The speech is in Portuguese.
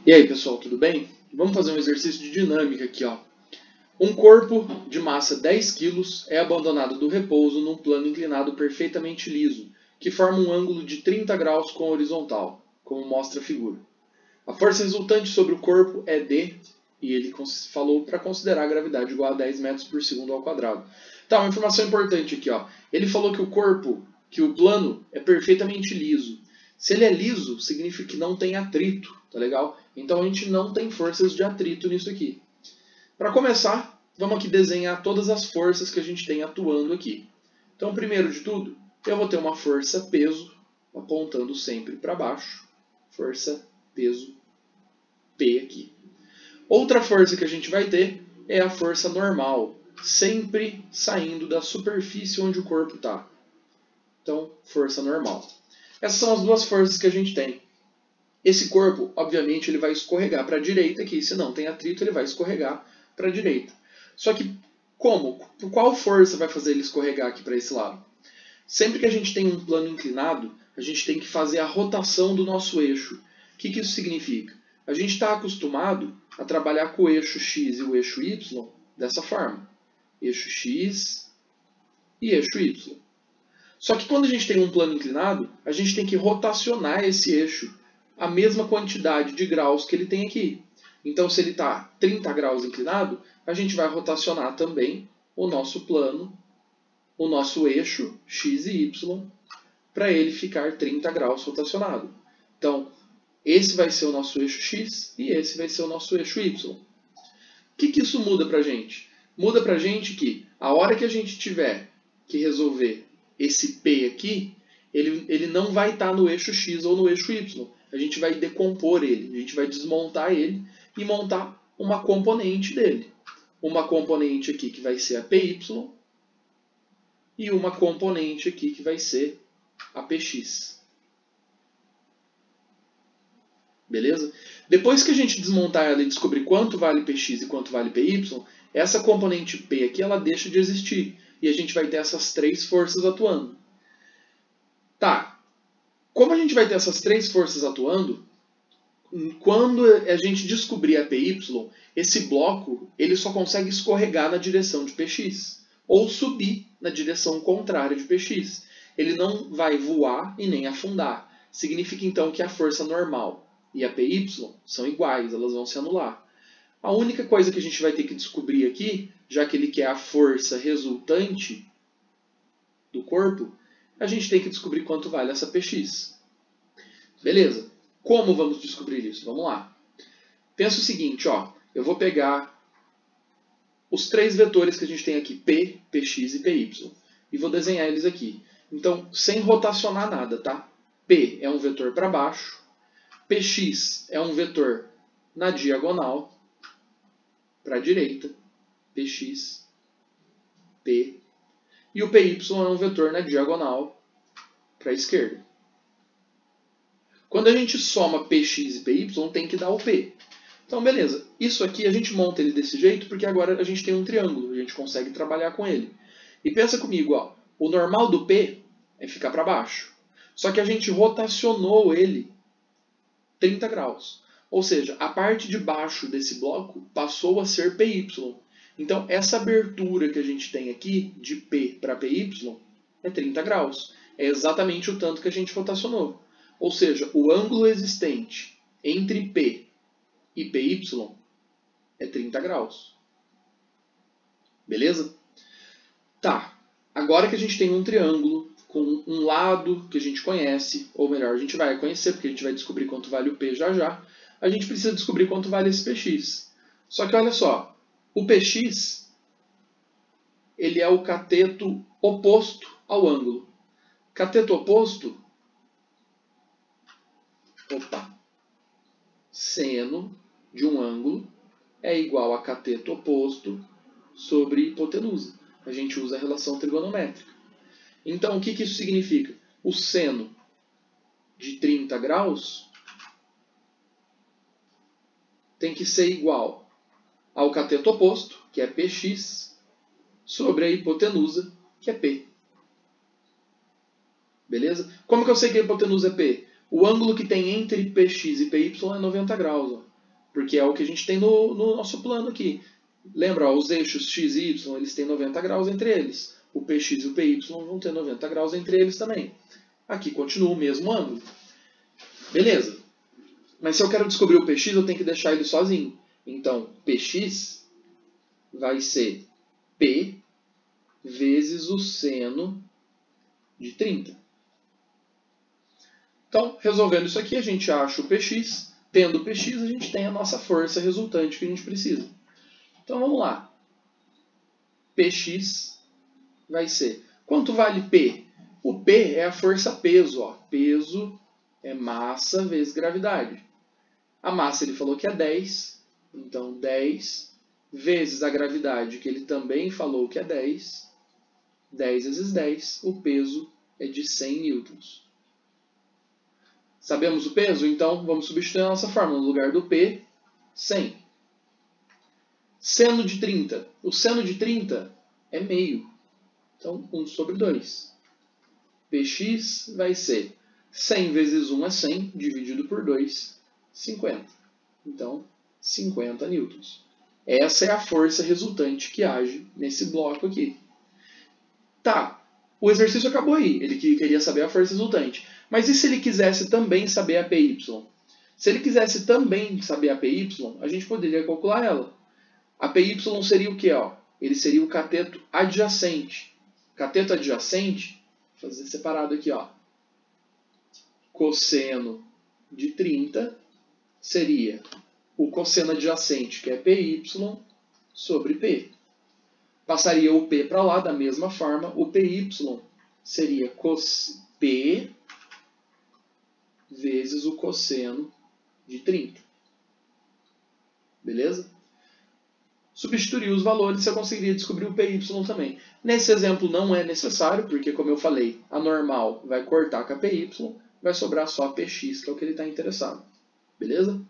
E aí, pessoal, tudo bem? Vamos fazer um exercício de dinâmica aqui, ó. Um corpo de massa 10 kg é abandonado do repouso num plano inclinado perfeitamente liso, que forma um ângulo de 30 graus com a horizontal, como mostra a figura. A força resultante sobre o corpo é D, e ele falou para considerar a gravidade igual a 10 metros por segundo ao quadrado. Tá, uma informação importante aqui, ó. Ele falou que o plano é perfeitamente liso. Se ele é liso, significa que não tem atrito, tá legal? Então a gente não tem forças de atrito nisso aqui. Para começar, vamos aqui desenhar todas as forças que a gente tem atuando aqui. Então, primeiro de tudo, eu vou ter uma força peso, apontando sempre para baixo. Força, peso, P aqui. Outra força que a gente vai ter é a força normal, sempre saindo da superfície onde o corpo está. Então, força normal. Essas são as duas forças que a gente tem. Esse corpo, obviamente, ele vai escorregar para a direita aqui. Se não tem atrito, ele vai escorregar para a direita. Só que como? Qual força vai fazer ele escorregar aqui para esse lado? Sempre que a gente tem um plano inclinado, a gente tem que fazer a rotação do nosso eixo. O que isso significa? A gente está acostumado a trabalhar com o eixo X e o eixo Y dessa forma. Eixo X e eixo Y. Só que quando a gente tem um plano inclinado, a gente tem que rotacionar esse eixo a mesma quantidade de graus que ele tem aqui. Então, se ele está 30 graus inclinado, a gente vai rotacionar também o nosso plano, o nosso eixo X e Y, para ele ficar 30 graus rotacionado. Então, esse vai ser o nosso eixo X e esse vai ser o nosso eixo Y. O que isso muda para a gente? Muda para a gente que a hora que a gente tiver que resolver esse P aqui, ele não vai estar no eixo X ou no eixo Y. A gente vai decompor ele, a gente vai desmontar ele e montar uma componente dele. Uma componente aqui que vai ser a PY e uma componente aqui que vai ser a PX. Beleza? Depois que a gente desmontar ela e descobrir quanto vale PX e quanto vale PY, essa componente P aqui ela deixa de existir. E a gente vai ter essas três forças atuando. Tá. Como a gente vai ter essas três forças atuando, quando a gente descobrir a PY, esse bloco ele só consegue escorregar na direção de PX. Ou subir na direção contrária de PX. Ele não vai voar e nem afundar. Significa então que a força normal e a PY são iguais, elas vão se anular. A única coisa que a gente vai ter que descobrir aqui, já que ele quer a força resultante do corpo, a gente tem que descobrir quanto vale essa PX. Beleza. Como vamos descobrir isso? Vamos lá. Pensa o seguinte, ó, eu vou pegar os três vetores que a gente tem aqui, P, PX e PY, e vou desenhar eles aqui. Então, sem rotacionar nada, tá? P é um vetor para baixo, PX é um vetor na diagonal, para a direita, PX, P, e o PY é um vetor na diagonal, para a esquerda. Quando a gente soma PX e PY, tem que dar o P. Então, beleza. Isso aqui a gente monta ele desse jeito porque agora a gente tem um triângulo. A gente consegue trabalhar com ele. E pensa comigo, ó. O normal do P é ficar para baixo. Só que a gente rotacionou ele 30 graus. Ou seja, a parte de baixo desse bloco passou a ser PY. Então, essa abertura que a gente tem aqui, de P para PY, é 30 graus. É exatamente o tanto que a gente rotacionou. Ou seja, o ângulo existente entre P e PY é 30 graus. Beleza? Tá. Agora que a gente tem um triângulo com um lado que a gente conhece, ou melhor, a gente vai conhecer, porque a gente vai descobrir quanto vale o P já já, a gente precisa descobrir quanto vale esse PX. Só que olha só, o PX ele é o cateto oposto ao ângulo. Cateto oposto, seno de um ângulo é igual a cateto oposto sobre hipotenusa. A gente usa a relação trigonométrica. Então, o que isso significa? O seno de 30 graus tem que ser igual ao cateto oposto, que é PX, sobre a hipotenusa, que é P. Beleza? Como que eu sei que a hipotenusa é P? O ângulo que tem entre PX e PY é 90 graus. Ó. porque é o que a gente tem no nosso plano aqui. Lembra, ó, os eixos x e y, eles têm 90 graus entre eles. O px e o py vão ter 90 graus entre eles também. Aqui continua o mesmo ângulo. Beleza. Mas se eu quero descobrir o px, eu tenho que deixar ele sozinho. Então, px vai ser p vezes o seno de 30. Então, resolvendo isso aqui, a gente acha o px. Tendo o px, a gente tem a nossa força resultante que a gente precisa. Então, vamos lá. Px vai ser... Quanto vale P? O P é a força-peso. Peso é massa vezes gravidade. A massa ele falou que é 10. Então, 10 vezes a gravidade, que ele também falou que é 10. 10 vezes 10. O peso é de 100 newtons. Sabemos o peso? Então, vamos substituir a nossa fórmula. No lugar do P, 100. Seno de 30. O seno de 30 é meio. Então, 1 sobre 2. Px vai ser 100 vezes 1 é 100, dividido por 2, 50. Então, 50 newtons. Essa é a força resultante que age nesse bloco aqui. Tá, o exercício acabou aí. Ele queria saber a força resultante. Mas e se ele quisesse também saber a PY? Se ele quisesse também saber a PY, a gente poderia calcular ela. A PY seria o quê? Ele seria o cateto adjacente. Cateto adjacente, vou fazer separado aqui, cosseno de 30 seria o cosseno adjacente, que é PY, sobre P. Passaria o P para lá da mesma forma, o PY seria P vezes o cosseno de 30. Beleza? Substituir os valores, você conseguiria descobrir o PY também. Nesse exemplo não é necessário, porque como eu falei, a normal vai cortar com a PY, vai sobrar só a PX, que é o que ele está interessado. Beleza?